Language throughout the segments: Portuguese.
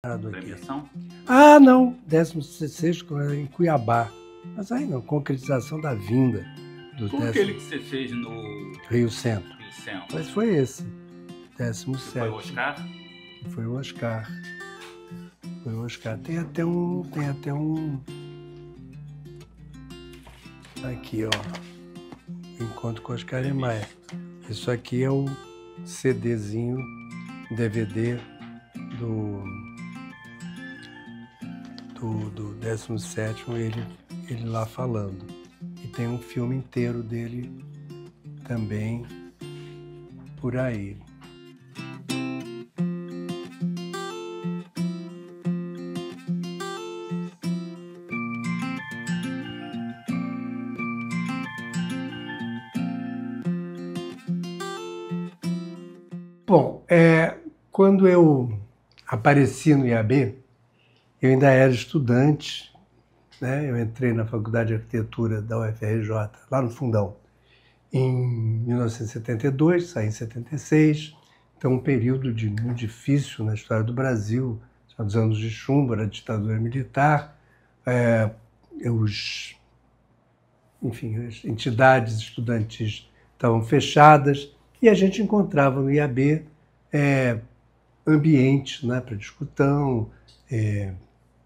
Aqui. Premiação? Ah, não, 16º em Cuiabá. Mas aí não, concretização da vinda do Foi aquele que você fez no Rio Centro. Rio Centro. Mas foi esse, 17º. Foi o Oscar? Foi o Oscar. Foi o Oscar. Tem até um... Aqui, ó. Encontro com Oscar Niemeyer. Isso aqui é o CDzinho, DVD do 17º, ele lá falando. E tem um filme inteiro dele também por aí. Bom, quando eu apareci no IAB, eu ainda era estudante, né? Eu entrei na Faculdade de Arquitetura da UFRJ, lá no Fundão, em 1972, saí em 76. Então, um período muito difícil na história do Brasil, os anos de chumbo, a ditadura militar, enfim, as entidades estudantis estavam fechadas e a gente encontrava no IAB ambientes, né, para discussão,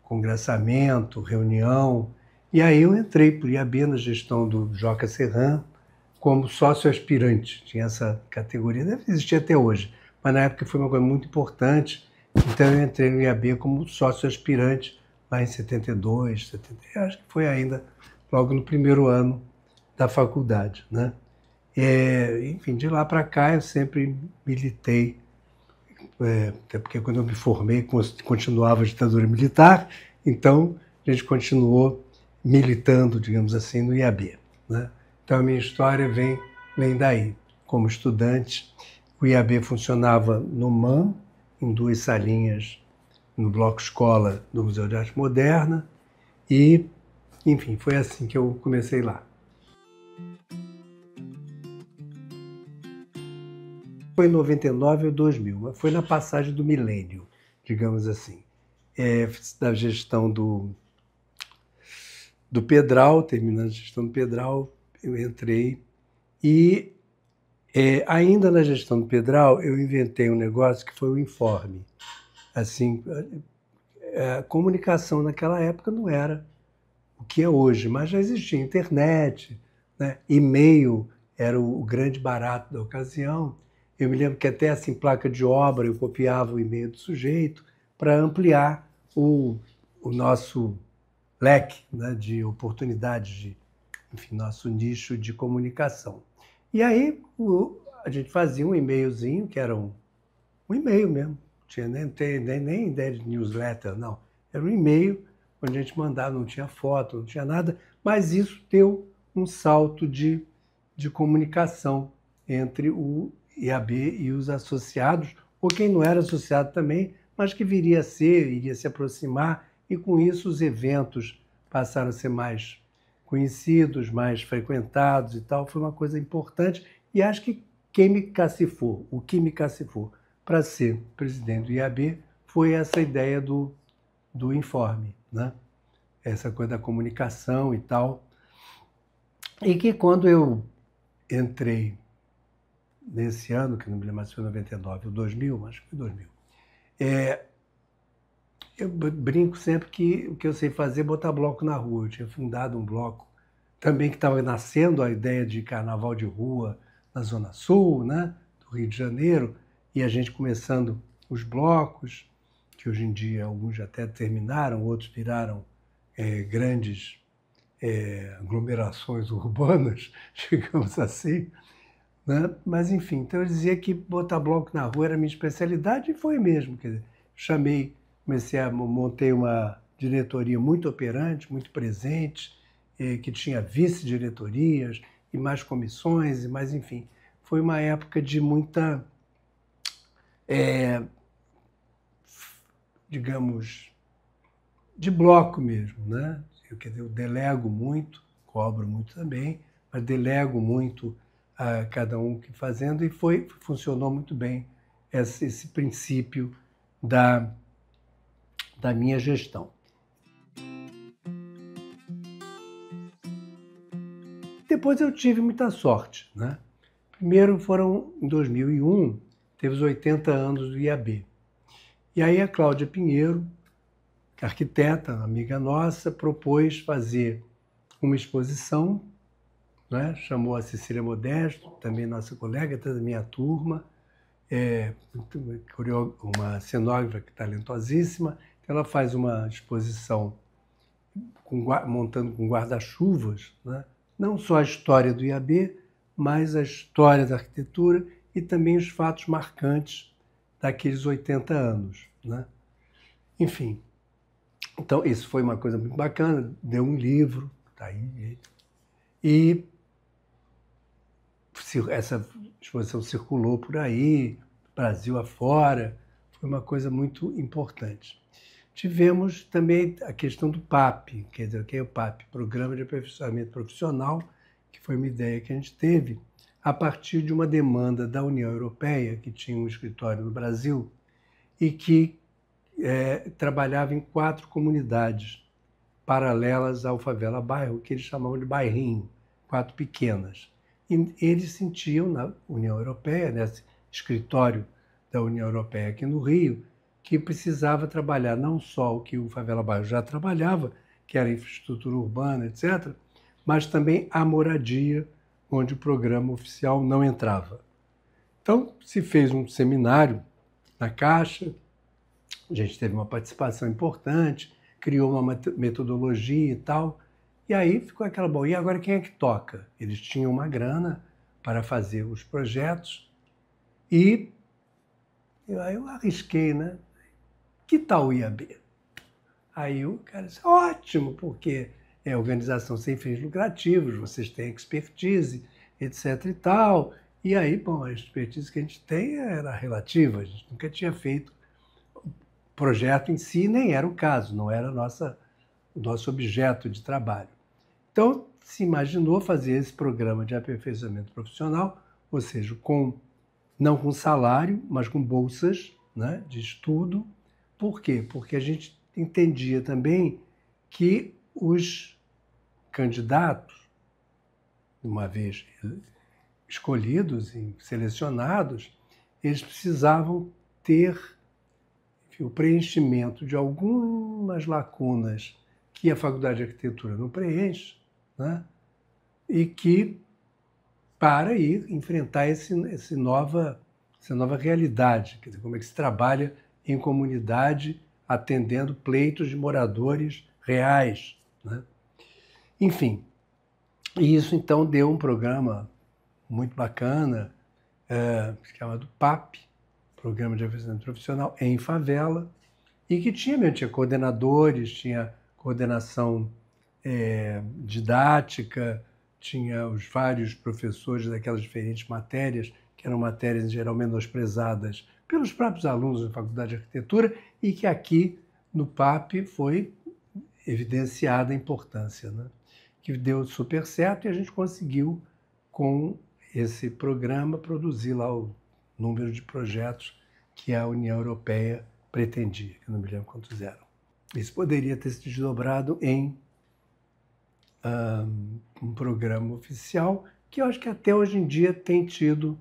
congressamento, reunião. E aí eu entrei para o IAB na gestão do Joca Serran como sócio aspirante. Tinha essa categoria, deve existir até hoje, mas na época foi uma coisa muito importante. Então eu entrei no IAB como sócio aspirante lá em 72, 70, acho que foi ainda logo no primeiro ano da faculdade, né? Enfim, de lá para cá eu sempre militei, até porque quando eu me formei continuava a ditadura militar, então a gente continuou militando, digamos assim, no IAB, né? Então a minha história vem daí. Como estudante, o IAB funcionava no MAM, em 2 salinhas no Bloco Escola do Museu de Arte Moderna, e, enfim, foi assim que eu comecei lá. Foi em 99 ou 2000, mas foi na passagem do milênio, digamos assim. Da gestão do Pedral, terminando a gestão do Pedral, eu entrei e ainda na gestão do Pedral eu inventei um negócio que foi o Informe. Assim, a comunicação naquela época não era o que é hoje, mas já existia internet, né? E-mail era o grande barato da ocasião. Eu me lembro que até assim, placa de obra, eu copiava o e-mail do sujeito para ampliar o nosso leque, né, de oportunidades, enfim, nosso nicho de comunicação. E aí a gente fazia um e-mailzinho, que era um e-mail mesmo, não tinha nem ideia de newsletter, não. Era um e-mail onde a gente mandava, não tinha foto, não tinha nada, mas isso deu um salto de comunicação entre o IAB e os associados, ou quem não era associado também, mas que iria se aproximar, e com isso os eventos passaram a ser mais conhecidos, mais frequentados e tal. Foi uma coisa importante, e acho que o que me cacifou para ser presidente do IAB foi essa ideia do Informe, né? Essa coisa da comunicação e tal. E que quando eu entrei nesse ano, que não me lembro mais se foi 99 ou 2000, acho que foi 2000, eu brinco sempre que o que eu sei fazer é botar bloco na rua. Eu tinha fundado um bloco também que estava nascendo a ideia de carnaval de rua na Zona Sul, né, do Rio de Janeiro, e a gente começando os blocos, que hoje em dia alguns já até terminaram, outros viraram grandes aglomerações urbanas, digamos assim, né? Mas, enfim, então eu dizia que botar bloco na rua era a minha especialidade, e foi mesmo. Quer dizer, montei uma diretoria muito operante, muito presente, que tinha vice-diretorias e mais comissões, mas, enfim, foi uma época de muita, digamos, de bloco mesmo, né? Quer dizer, eu delego muito, cobro muito também, mas delego muito a cada um que fazendo, e funcionou muito bem esse princípio da da minha gestão. Depois eu tive muita sorte, né? Primeiro em 2001, teve os 80 anos do IAB. E aí a Cláudia Pinheiro, arquiteta, amiga nossa, propôs fazer uma exposição, né? Chamou a Cecília Modesto, também nossa colega, da minha turma, uma cenógrafa talentosíssima. Ela faz uma exposição montando com guarda-chuvas, né? Não só a história do IAB, mas a história da arquitetura e também os fatos marcantes daqueles 80 anos, né? Enfim, então isso foi uma coisa muito bacana, deu um livro, tá aí, e essa exposição circulou por aí, Brasil afora, foi uma coisa muito importante. Tivemos também a questão do PAP, quer dizer, o que é o PAP? Programa de Aperfeiçoamento Profissional, que foi uma ideia que a gente teve a partir de uma demanda da União Europeia, que tinha um escritório no Brasil, e que trabalhava em 4 comunidades paralelas ao Favela Bairro, que eles chamavam de bairrinho, 4 pequenas. E eles sentiam na União Europeia, nesse escritório da União Europeia aqui no Rio, que precisava trabalhar não só o que o Favela Bairro já trabalhava, que era infraestrutura urbana, etc., mas também a moradia, onde o programa oficial não entrava. Então, se fez um seminário na Caixa, a gente teve uma participação importante, criou uma metodologia e tal, e aí ficou aquela boa. E agora quem é que toca? Eles tinham uma grana para fazer os projetos e aí eu arrisquei, né? Que tal o IAB? Aí o cara disse, ótimo, porque é organização sem fins lucrativos, vocês têm expertise, etc e tal. E aí, bom, a expertise que a gente tem era relativa, a gente nunca tinha feito o projeto em si, nem era o caso, não era o nosso objeto de trabalho. Então, se imaginou fazer esse programa de aperfeiçoamento profissional, ou seja, não com salário, mas com bolsas, né, de estudo. Por quê? Porque a gente entendia também que os candidatos, uma vez escolhidos e selecionados, eles precisavam ter, enfim, o preenchimento de algumas lacunas que a Faculdade de Arquitetura não preenche, né? E que para ir enfrentar essa nova realidade, quer dizer, como é que se trabalha em comunidade atendendo pleitos de moradores reais, né? Enfim, e isso então deu um programa muito bacana, chamado PAP, Programa de Aperfeiçoamento Profissional em Favela, e que tinha coordenadores, tinha coordenação didática, tinha os vários professores daquelas diferentes matérias, que eram matérias em geral menosprezadas pelos próprios alunos da Faculdade de Arquitetura, e que aqui no PAP foi evidenciada a importância, né? Que deu super certo e a gente conseguiu, com esse programa, produzir lá o número de projetos que a União Europeia pretendia, que eu não me lembro quantos eram. Isso poderia ter se desdobrado em um programa oficial, que eu acho que até hoje em dia tem tido,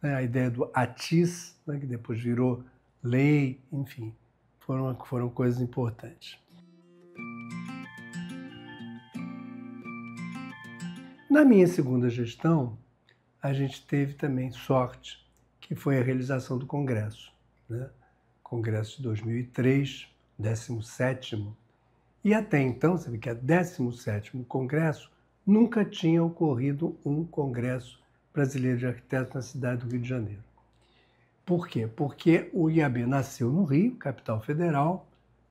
né, a ideia do ATIS, né, que depois virou lei, enfim, foram coisas importantes. Na minha segunda gestão, a gente teve também sorte, que foi a realização do Congresso, né? Congresso de 2003, 17º, e até então, sabe que é 17º Congresso, nunca tinha ocorrido um Congresso Brasileiro de Arquitetos na cidade do Rio de Janeiro. Por quê? Porque o IAB nasceu no Rio, capital federal,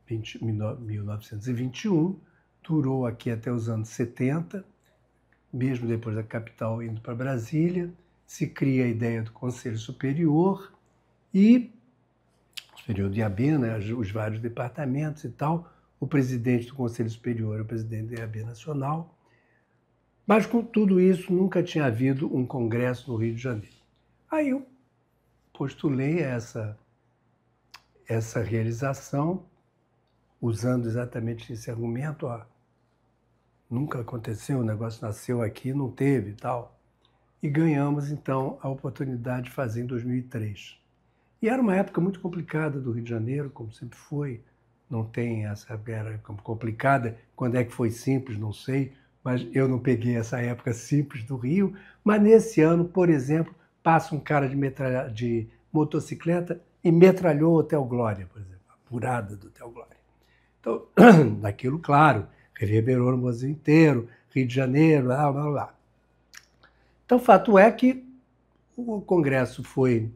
1921, durou aqui até os anos 70, mesmo depois da capital indo para Brasília, se cria a ideia do Conselho Superior e Superior do IAB, né, os vários departamentos e tal. O presidente do Conselho Superior é o presidente do IAB Nacional. Mas com tudo isso, nunca tinha havido um congresso no Rio de Janeiro. Aí eu postulei essa realização usando exatamente esse argumento, ó, nunca aconteceu, o negócio nasceu aqui, não teve e tal. E ganhamos, então, a oportunidade de fazer em 2003. E era uma época muito complicada do Rio de Janeiro, como sempre foi. Não tem essa era complicada. Quando é que foi simples, não sei, mas eu não peguei essa época simples do Rio. Mas nesse ano, por exemplo, passa um cara de motocicleta e metralhou o Hotel Glória, por exemplo, a furada do Hotel Glória. Então, daquilo, claro, reverberou no Brasil inteiro, Rio de Janeiro, lá, lá, lá. Então, fato é que o Congresso foi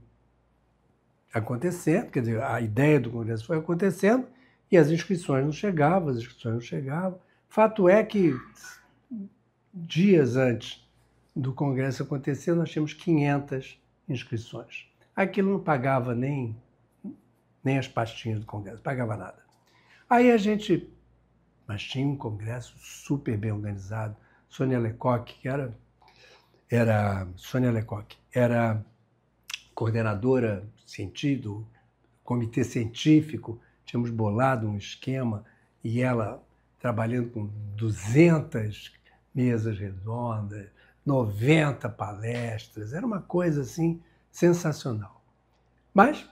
acontecendo, quer dizer, a ideia do Congresso foi acontecendo e as inscrições não chegavam. Fato é que dias antes do Congresso acontecer, nós tínhamos 500 inscrições. Aquilo não pagava nem as pastinhas do Congresso, não pagava nada. Aí mas tinha um Congresso super bem organizado. Sônia Lecoq, que era coordenadora do comitê científico, tínhamos bolado um esquema e ela trabalhando com 200 mesas redondas, 90 palestras, era uma coisa assim sensacional. Mas,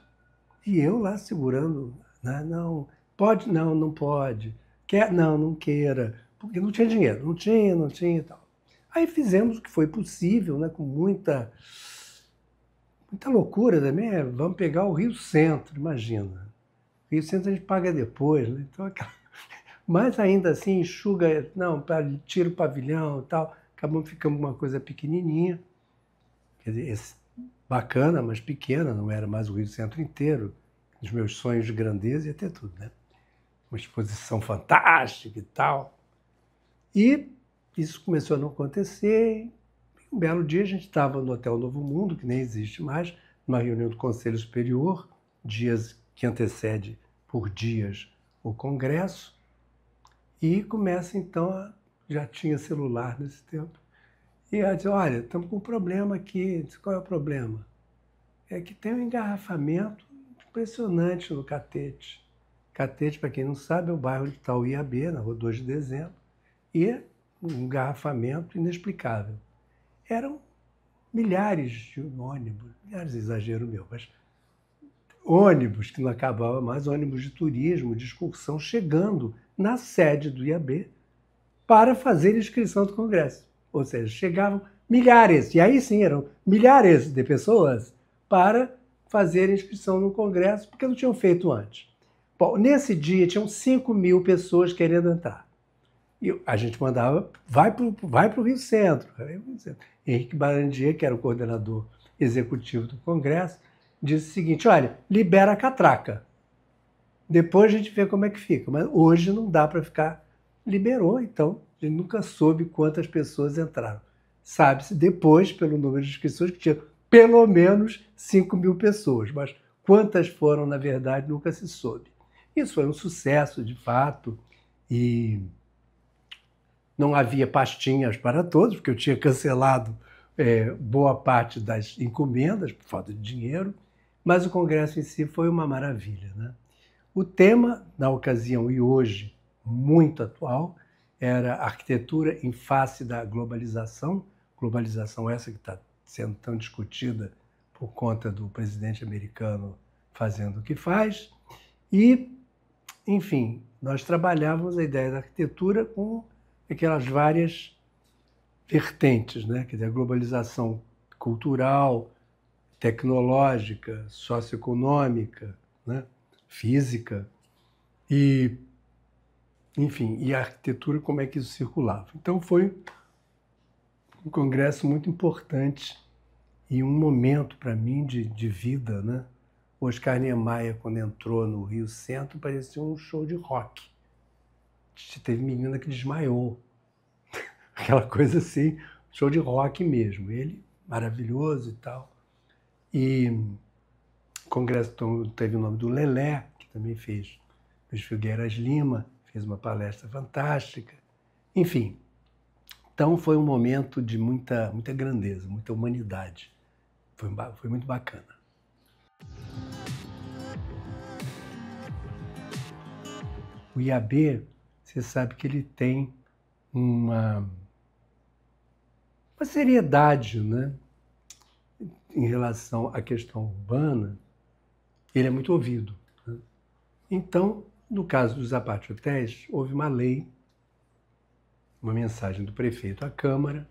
e eu lá segurando, né? Não pode, quer, não queira, porque não tinha dinheiro, não tinha e tal. Aí fizemos o que foi possível, né? Com muita loucura também, vamos pegar o Rio Centro, imagina. O Rio Centro a gente paga depois, né? Então, mas ainda assim, enxuga, tira o pavilhão e tal, acabamos ficando uma coisa pequenininha, quer dizer, bacana, mas pequena, não era mais o Rio Centro inteiro. Os meus sonhos de grandeza ia ter tudo, né? Uma exposição fantástica e tal. E isso começou a não acontecer. Um belo dia a gente estava no Hotel Novo Mundo, que nem existe mais, numa reunião do Conselho Superior, dias que antecede por dias o Congresso, e começa então, já tinha celular nesse tempo, e ela diz, olha, estamos com um problema aqui. Qual é o problema? É que tem um engarrafamento impressionante no Catete. Catete, para quem não sabe, é o bairro de Tauiabê, na rua 2 de dezembro, e um engarrafamento inexplicável. Eram milhares de ônibus, milhares, exagero meu, mas ônibus que não acabava mais, ônibus de turismo, de excursão, chegando na sede do IAB para fazer inscrição do Congresso. Ou seja, chegavam milhares, e aí sim eram milhares de pessoas para fazer inscrição no Congresso, porque não tinham feito antes. Bom, nesse dia tinham 5.000 pessoas querendo entrar. E a gente mandava, vai para o Rio Centro. Henrique Barandier, que era o coordenador executivo do Congresso, disse o seguinte, olha, libera a catraca. Depois a gente vê como é que fica. Mas hoje não dá para ficar. Liberou, então. A gente nunca soube quantas pessoas entraram. Sabe-se depois, pelo número de inscrições, que tinha pelo menos 5.000 pessoas. Mas quantas foram, na verdade, nunca se soube. Isso foi um sucesso, de fato, e não havia pastinhas para todos, porque eu tinha cancelado boa parte das encomendas, por falta de dinheiro, mas o Congresso em si foi uma maravilha, né? O tema, na ocasião e hoje, muito atual, era arquitetura em face da globalização essa que está sendo tão discutida por conta do presidente americano fazendo o que faz. E, enfim, nós trabalhávamos a ideia da arquitetura com aquelas várias vertentes, né? Quer dizer, a globalização cultural, tecnológica, socioeconômica, né? Física, e, enfim, e a arquitetura, como é que isso circulava. Então foi um congresso muito importante e um momento para mim de vida, né? O Oscar Niemeyer, quando entrou no Rio Centro, parecia um show de rock. Teve menina que desmaiou. Aquela coisa assim, show de rock mesmo. Ele, maravilhoso e tal. E o congresso teve o nome do Lelé, que também fez Luiz Figueiras Lima, fez uma palestra fantástica. Enfim, então foi um momento de muita grandeza, muita humanidade. Foi muito bacana. O IAB, você sabe que ele tem uma seriedade, né, em relação à questão urbana. Ele é muito ouvido, né? Então, no caso dos apart-hotéis, houve uma lei, uma mensagem do prefeito à Câmara,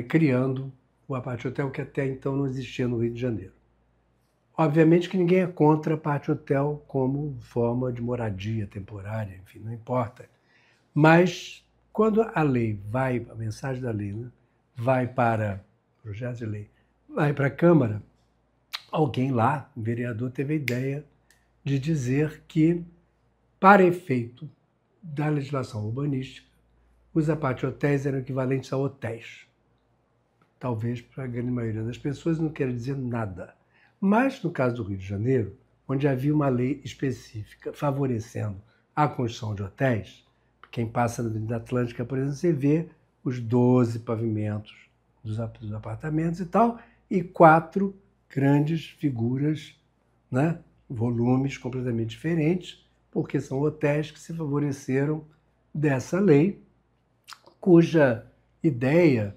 criando o apart-hotel que até então não existia no Rio de Janeiro. Obviamente que ninguém é contra apart-hotel como forma de moradia temporária, enfim, não importa. Mas quando a lei vai, a mensagem da lei, né, vai para projeto de lei, vai para a Câmara, alguém lá, um vereador, teve a ideia de dizer que, para efeito da legislação urbanística, os apart-hotéis eram equivalentes a hotéis. Talvez para a grande maioria das pessoas não queira dizer nada. Mas, no caso do Rio de Janeiro, onde havia uma lei específica favorecendo a construção de hotéis, quem passa na Avenida Atlântica, por exemplo, você vê os 12 pavimentos dos apartamentos e tal, e 4 grandes figuras, né, volumes completamente diferentes, porque são hotéis que se favoreceram dessa lei, cuja ideia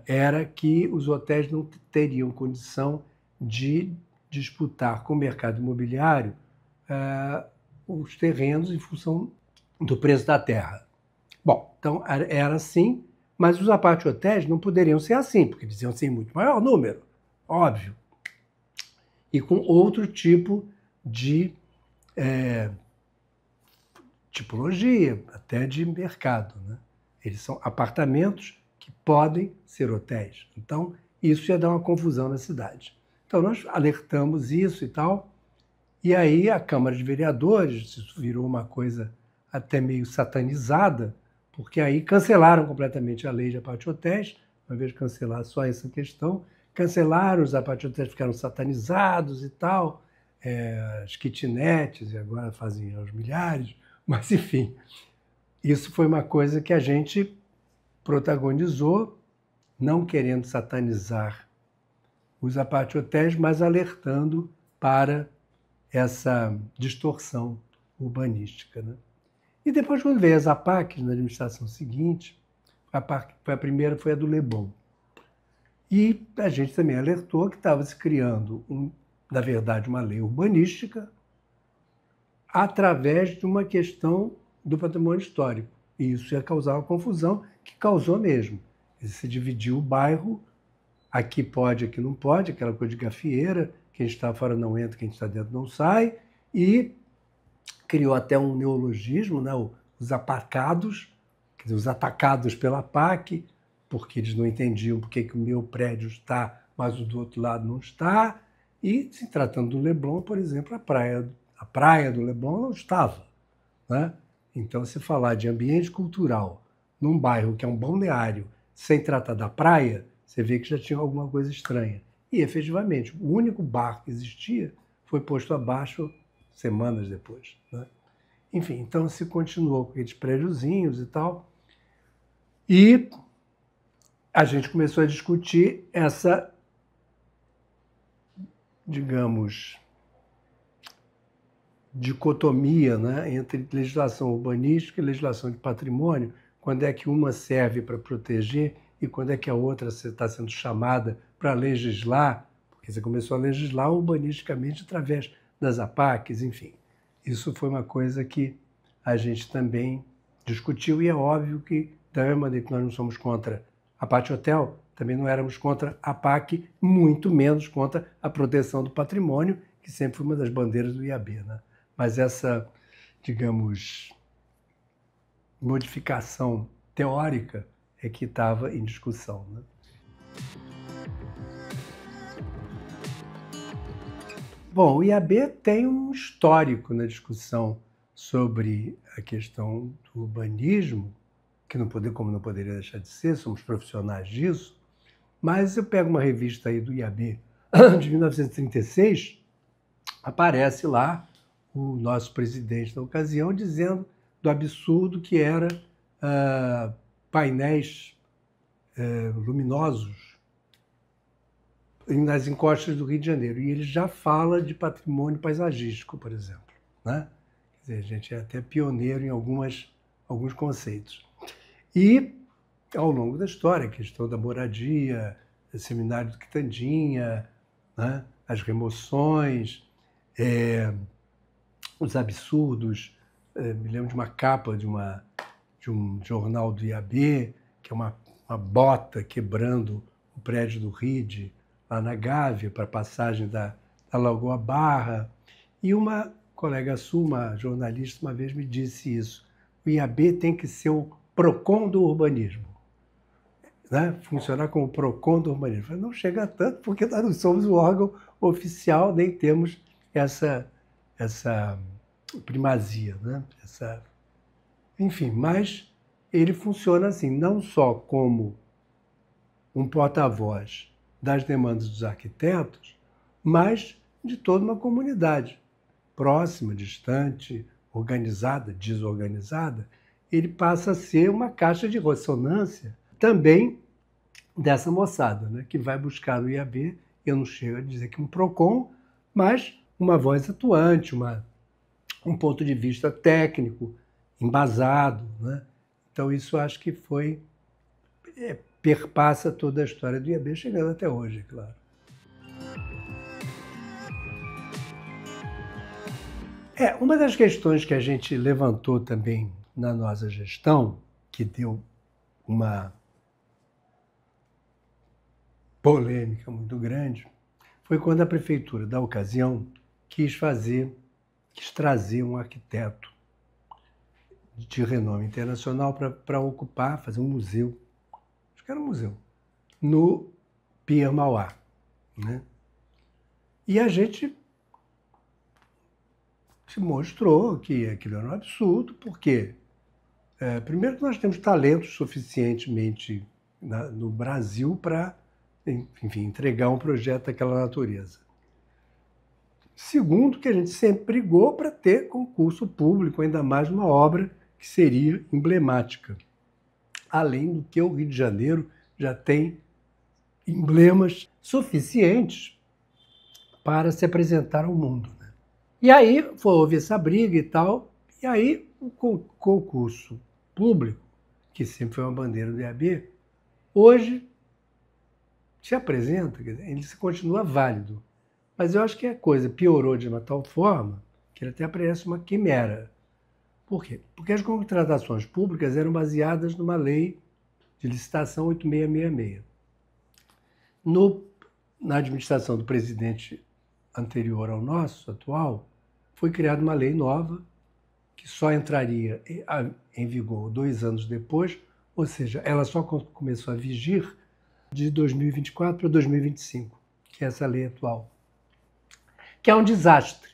era que os hotéis não teriam condição de disputar com o mercado imobiliário os terrenos em função do preço da terra. Bom, então era assim, mas os apart-hotéis não poderiam ser assim, porque eles iam ser em muito maior número, óbvio, e com outro tipo de tipologia, até de mercado, né? Eles são apartamentos que podem ser hotéis. Então, isso ia dar uma confusão na cidade. Então, nós alertamos isso e tal, e aí a Câmara de Vereadores, isso virou uma coisa até meio satanizada, porque aí cancelaram completamente a lei de apart-hotéis, ao invés de cancelar só essa questão, cancelaram, os apart-hotéis ficaram satanizados e tal, as kitnets, e agora fazem aos milhares, mas enfim, isso foi uma coisa que a gente protagonizou, não querendo satanizar os apart-hotéis, mas alertando para essa distorção urbanística, né? E depois, quando veio as APACs, na administração seguinte, a primeira foi a do Leblon. E a gente também alertou que estava se criando, na verdade, uma lei urbanística através de uma questão do patrimônio histórico. E isso ia causar uma confusão, que causou mesmo. Se dividiu o bairro, aqui pode, aqui não pode, aquela coisa de gafieira, quem está fora não entra, quem está dentro não sai, e criou até um neologismo, né? Os aparcados, quer dizer, os atacados pela PAC, porque eles não entendiam por que o meu prédio está, mas o do outro lado não está. E, se tratando do Leblon, por exemplo, a praia do Leblon não estava, né? Então, se falar de ambiente cultural num bairro que é um balneário, sem tratar da praia, você vê que já tinha alguma coisa estranha. E, efetivamente, o único bar que existia foi posto abaixo semanas depois, né? Enfim, então se continuou com aqueles prédiozinhos e tal. E a gente começou a discutir essa, digamos, dicotomia, né, entre legislação urbanística e legislação de patrimônio, quando é que uma serve para proteger e quando é que a outra está sendo chamada para legislar, porque você começou a legislar urbanisticamente através das APACs, enfim. Isso foi uma coisa que a gente também discutiu e é óbvio que, da mesma maneira que nós não somos contra a apart-hotel, também não éramos contra a PAC, muito menos contra a proteção do patrimônio, que sempre foi uma das bandeiras do IAB, né? Mas essa, digamos, modificação teórica é que estava em discussão, né? Bom, o IAB tem um histórico na discussão sobre a questão do urbanismo, que como não poderia deixar de ser, somos profissionais disso, mas eu pego uma revista aí do IAB de 1936, aparece lá o nosso presidente da ocasião dizendo do absurdo que era painéis luminosos nas encostas do Rio de Janeiro. E ele já fala de patrimônio paisagístico, por exemplo, né? Quer dizer, a gente é até pioneiro em alguns conceitos. E, ao longo da história, a questão da moradia, o seminário do Quitandinha, né, as remoções, os absurdos. Me lembro de uma capa de um jornal do IAB, que é uma bota quebrando o prédio do RID, lá na Gávea, para a passagem da Lagoa Barra. E uma colega sua, uma jornalista, uma vez me disse isso: o IAB tem que ser o PROCON do urbanismo, né? Funcionar como o PROCON do urbanismo. Eu falei, não chega a tanto, porque nós não somos o órgão oficial, nem temos essa primazia, né? Enfim, mas ele funciona assim, não só como um porta-voz das demandas dos arquitetos, mas de toda uma comunidade próxima, distante, organizada, desorganizada. Ele passa a ser uma caixa de ressonância também dessa moçada, né, que vai buscar no IAB, eu não chego a dizer que um PROCON, mas uma voz atuante, um ponto de vista técnico, embasado, né? Então isso acho que perpassa toda a história do IAB, chegando até hoje, é claro. Uma das questões que a gente levantou também na nossa gestão, que deu uma polêmica muito grande, foi quando a prefeitura da ocasião quis trazer um arquiteto de renome internacional para ocupar, fazer um museu, acho que era um museu, no Pier Mauá, né? E a gente se mostrou que aquilo era um absurdo, porque, primeiro, que nós temos talento suficientemente no Brasil para, enfim, entregar um projeto daquela natureza. Segundo, que a gente sempre brigou para ter concurso público, ainda mais numa obra que seria emblemática. Além do que o Rio de Janeiro já tem emblemas suficientes para se apresentar ao mundo, né? E aí houve essa briga e tal, e aí o concurso público, que sempre foi uma bandeira do IAB, hoje se apresenta, quer dizer, ele continua válido. Mas eu acho que a coisa piorou de uma tal forma que ele até parece uma quimera. Por quê? Porque as contratações públicas eram baseadas numa lei de licitação 8666. Na administração do presidente anterior ao nosso, atual, foi criada uma lei nova que só entraria em vigor 2 anos depois, ou seja, ela só começou a vigir de 2024 para 2025, que é essa lei atual, que é um desastre,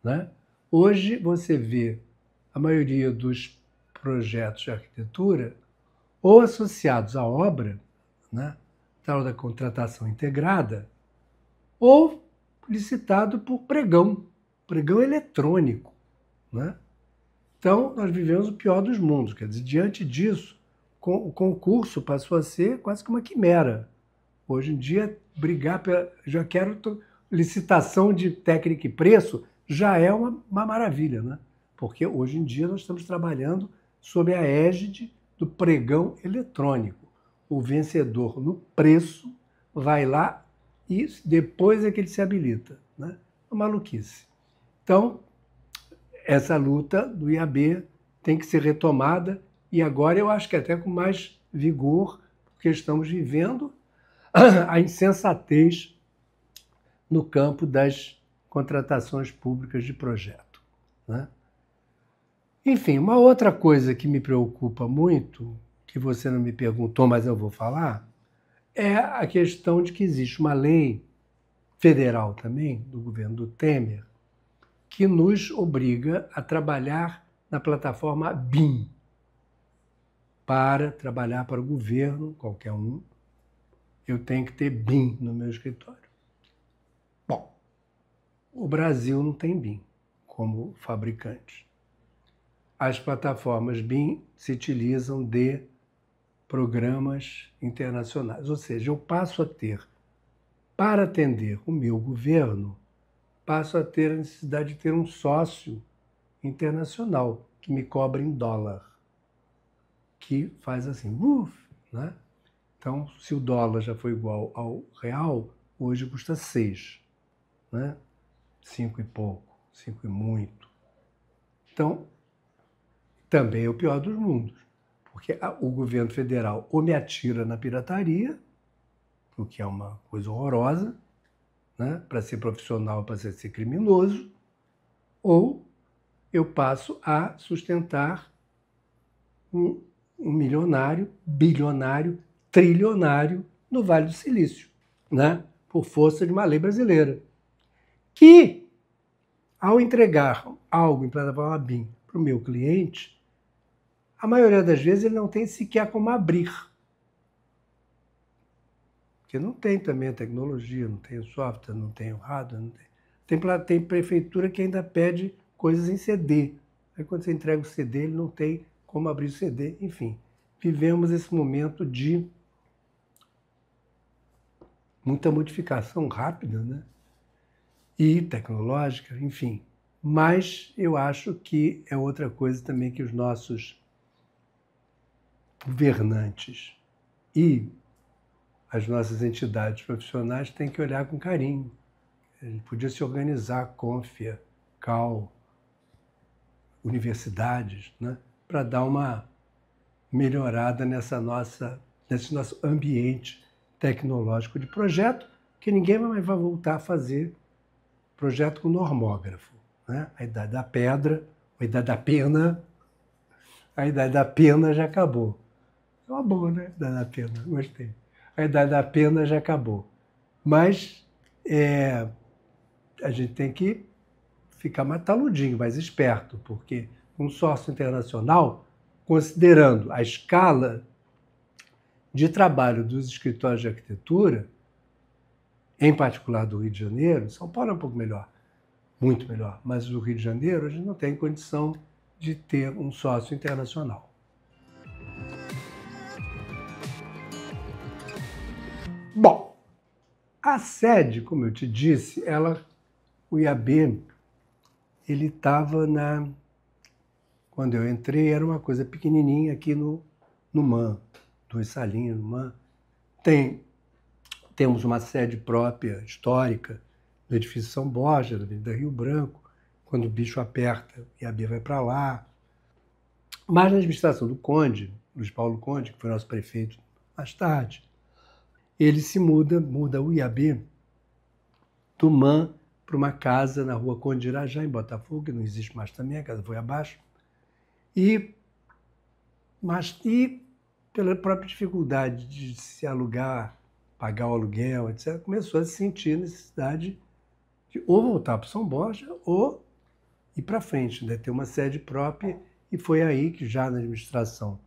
né? Hoje você vê a maioria dos projetos de arquitetura ou associados à obra, né, tal da contratação integrada, ou licitado por pregão eletrônico, né? Então, nós vivemos o pior dos mundos. Quer dizer, diante disso, o concurso passou a ser quase que uma quimera. Hoje em dia, já quero licitação de técnica e preço, já é uma maravilha, né? Porque hoje em dia nós estamos trabalhando sob a égide do pregão eletrônico. O vencedor no preço vai lá e depois é que ele se habilita, né? É uma maluquice. Então, essa luta do IAB tem que ser retomada e agora eu acho que até com mais vigor, porque estamos vivendo a insensatez no campo das contratações públicas de projeto, né? Enfim, uma outra coisa que me preocupa muito, que você não me perguntou, mas eu vou falar, é a questão de que existe uma lei federal também, do governo do Temer, que nos obriga a trabalhar na plataforma BIM. Para trabalhar para o governo, qualquer um, eu tenho que ter BIM no meu escritório. Bom, o Brasil não tem BIM como fabricante. As plataformas BIM se utilizam de programas internacionais. Ou seja, eu passo a ter, para atender o meu governo, passo a ter a necessidade de ter um sócio internacional, que me cobra em dólar, que faz assim, né? Então, se o dólar já foi igual ao real, hoje custa 6, né? 5 e pouco, 5 e muito. Então, também é o pior dos mundos, porque o governo federal ou me atira na pirataria, o que é uma coisa horrorosa, né? Para ser profissional, para ser criminoso, ou eu passo a sustentar um milionário, bilionário, trilionário no Vale do Silício, né? Por força de uma lei brasileira, que, ao entregar algo em plataforma BIM para o meu cliente, a maioria das vezes ele não tem sequer como abrir. Porque não tem também a tecnologia, não tem o software, não tem o hardware, não tem prefeitura que ainda pede coisas em CD. Aí quando você entrega o CD, ele não tem como abrir o CD. Enfim, vivemos esse momento de muita modificação rápida, né? E tecnológica, enfim. Mas eu acho que é outra coisa também que os nossos governantes e as nossas entidades profissionais têm que olhar com carinho. Ele podia se organizar, Confia, Cal, universidades, né, para dar uma melhorada nesse nosso ambiente tecnológico de projeto, que ninguém mais vai voltar a fazer projeto com normógrafo, né? A idade da pedra, a idade da pena já acabou. É uma boa, né? A idade da pena, gostei. A idade da pena já acabou. Mas a gente tem que ficar mais taludinho, mais esperto, porque um sócio internacional, considerando a escala de trabalho dos escritórios de arquitetura, em particular do Rio de Janeiro, São Paulo é um pouco melhor, muito melhor, mas do Rio de Janeiro a gente não tem condição de ter um sócio internacional. Bom, a sede, como eu te disse, o IAB, ele estava quando eu entrei, era uma coisa pequenininha aqui no MAN, 2 salinhas no MAN. Temos uma sede própria, histórica, do edifício São Borja, da Avenida Rio Branco. Quando o bicho aperta, o IAB vai para lá. Mas na administração do Conde, Luiz Paulo Conde, que foi nosso prefeito mais tarde, ele se muda o IAB do MAN para uma casa na rua Conde de Irajá, em Botafogo, que não existe mais também, a casa foi abaixo. E pela própria dificuldade de se alugar, pagar o aluguel, etc., começou a se sentir a necessidade de ou voltar para São Borja ou ir para frente, né? Ter uma sede própria. E foi aí que, já na administração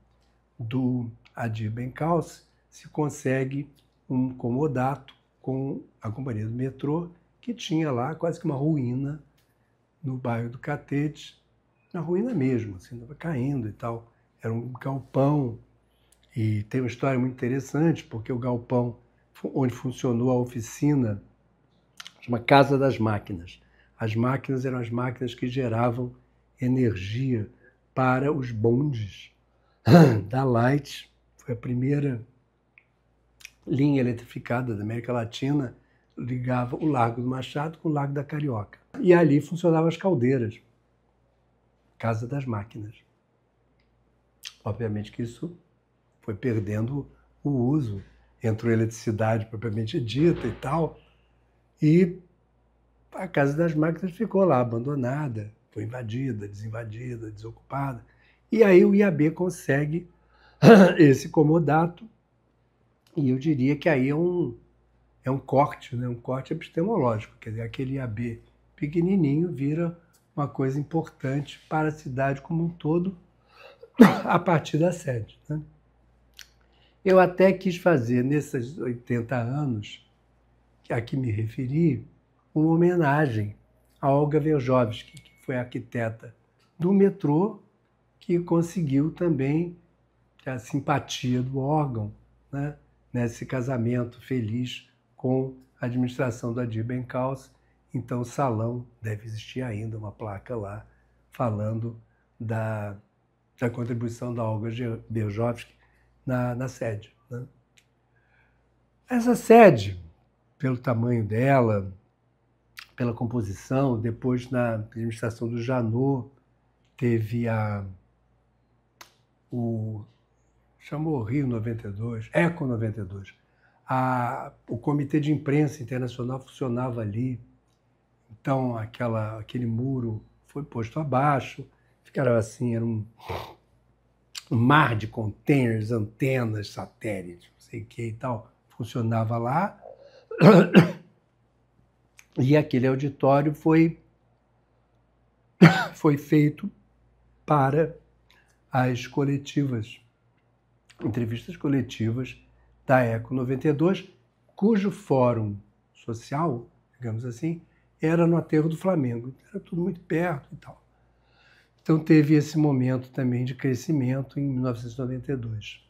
do Adir Bencalce, se consegue um comodato com a companhia do metrô, que tinha lá quase que uma ruína no bairro do Catete, na ruína mesmo, assim, estava caindo e tal. Era um galpão, e tem uma história muito interessante, porque o galpão onde funcionou a oficina chama Casa das Máquinas. As máquinas eram as máquinas que geravam energia para os bondes da Light. Foi a primeira linha eletrificada da América Latina, ligava o Largo do Machado com o Largo da Carioca. E ali funcionavam as caldeiras, Casa das Máquinas. Obviamente que isso foi perdendo o uso, entrou a eletricidade propriamente dita e tal, e a Casa das Máquinas ficou lá abandonada, foi invadida, desinvadida, desocupada. E aí o IAB consegue esse comodato, e eu diria que aí é um corte, né? Um corte epistemológico, quer dizer, aquele IAB pequenininho vira uma coisa importante para a cidade como um todo, a partir da sede, né? Eu até quis fazer, nesses 80 anos a que me referi, uma homenagem a Olga Veljovsky, que foi a arquiteta do metrô, que conseguiu também a simpatia do órgão, né, nesse casamento feliz com a administração do Adir Bencalce. Então, o salão, deve existir ainda uma placa lá, falando da contribuição da Olga Berjovsky na sede, né? Essa sede, pelo tamanho dela, pela composição, depois na administração do Janot, teve chamou Rio 92, Eco 92. O Comitê de Imprensa Internacional funcionava ali. Então, aquele muro foi posto abaixo, ficaram assim, era um mar de containers, antenas, satélites, não sei o que e tal, funcionava lá. E aquele auditório foi feito para as coletivas, entrevistas coletivas da Eco 92, cujo fórum social, digamos assim, era no Aterro do Flamengo. Era tudo muito perto e tal. Então teve esse momento também de crescimento em 1992,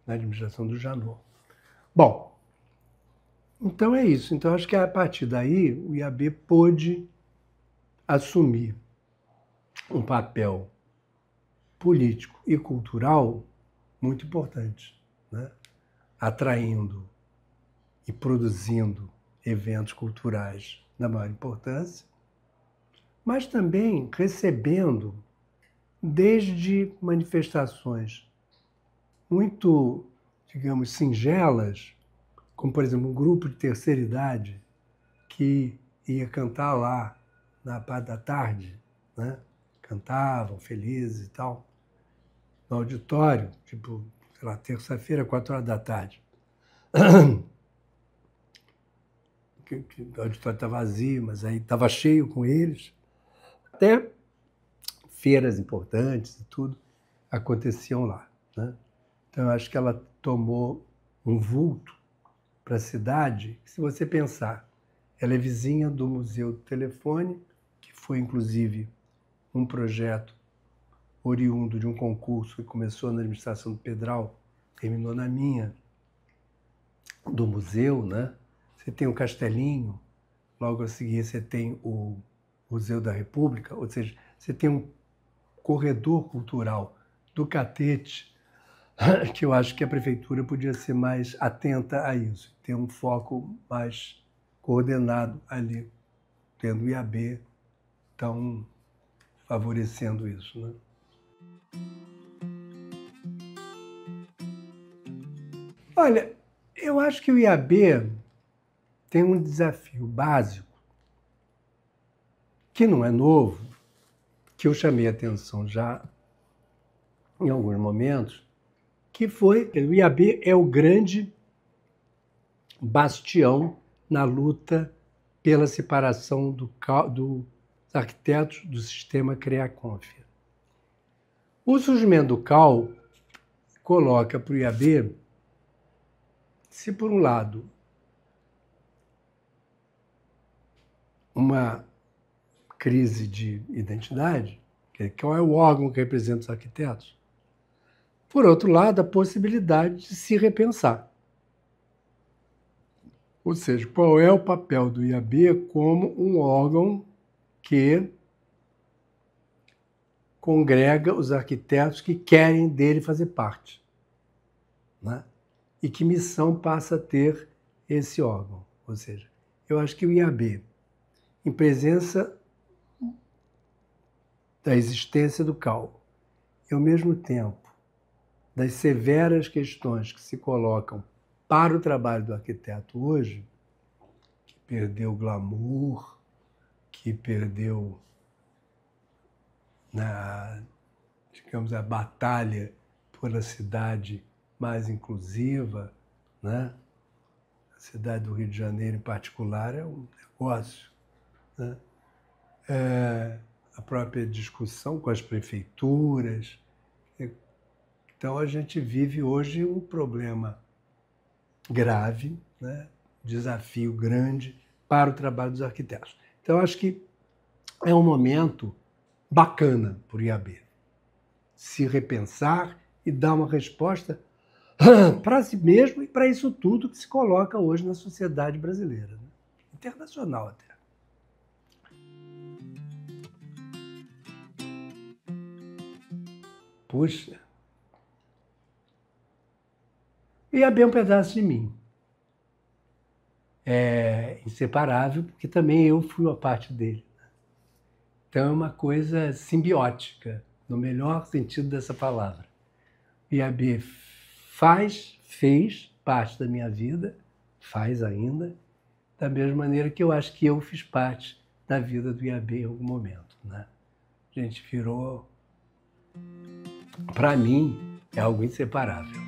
na administração do Janot. Bom, então é isso. Então acho que a partir daí o IAB pôde assumir um papel político e cultural muito importante, né? Atraindo e produzindo eventos culturais da maior importância, mas também recebendo desde manifestações muito, digamos, singelas, como, por exemplo, um grupo de terceira idade que ia cantar lá na parte da tarde, né? Cantavam felizes e tal, no auditório, tipo, sei lá, terça-feira, 4 horas da tarde. O auditório está vazio, mas aí estava cheio com eles. Até feiras importantes e tudo aconteciam lá, né? Então, eu acho que ela tomou um vulto para a cidade, que, se você pensar, ela é vizinha do Museu do Telefone, que foi, inclusive, um projeto oriundo de um concurso que começou na administração do Pedral, terminou na minha, do museu, né? Você tem o Castelinho, logo a seguir você tem o Museu da República, ou seja, você tem um corredor cultural do Catete, que eu acho que a prefeitura podia ser mais atenta a isso, ter um foco mais coordenado ali, tendo o IAB tão favorecendo isso, né? Olha, eu acho que o IAB tem um desafio básico, que não é novo, que eu chamei a atenção já em alguns momentos, que foi que o IAB é o grande bastião na luta pela separação dos arquitetos do sistema CREA-CONFIA. O surgimento do CAL coloca para o IAB, se por um lado uma crise de identidade, qual é o órgão que representa os arquitetos? Por outro lado, a possibilidade de se repensar. Ou seja, qual é o papel do IAB como um órgão que congrega os arquitetos que querem dele fazer parte, né? E que missão passa a ter esse órgão? Ou seja, eu acho que o IAB, em presença da existência do CAL e, ao mesmo tempo, das severas questões que se colocam para o trabalho do arquiteto hoje, que perdeu o glamour, que perdeu, digamos, a batalha por a cidade mais inclusiva, né? A cidade do Rio de Janeiro, em particular, é um negócio, né? A própria discussão com as prefeituras. Então, a gente vive hoje um problema grave, né? Desafio grande para o trabalho dos arquitetos. Então, acho que é um momento bacana para o IAB se repensar e dar uma resposta para si mesmo e para isso tudo que se coloca hoje na sociedade brasileira, né? Internacional até. Puxa. E a B é um pedaço de mim. É inseparável, porque também eu fui uma parte dele. Então é uma coisa simbiótica, no melhor sentido dessa palavra. E a B fez parte da minha vida, faz ainda, da mesma maneira que eu acho que eu fiz parte da vida do IAB em algum momento, né? A gente virou, para mim, é algo inseparável.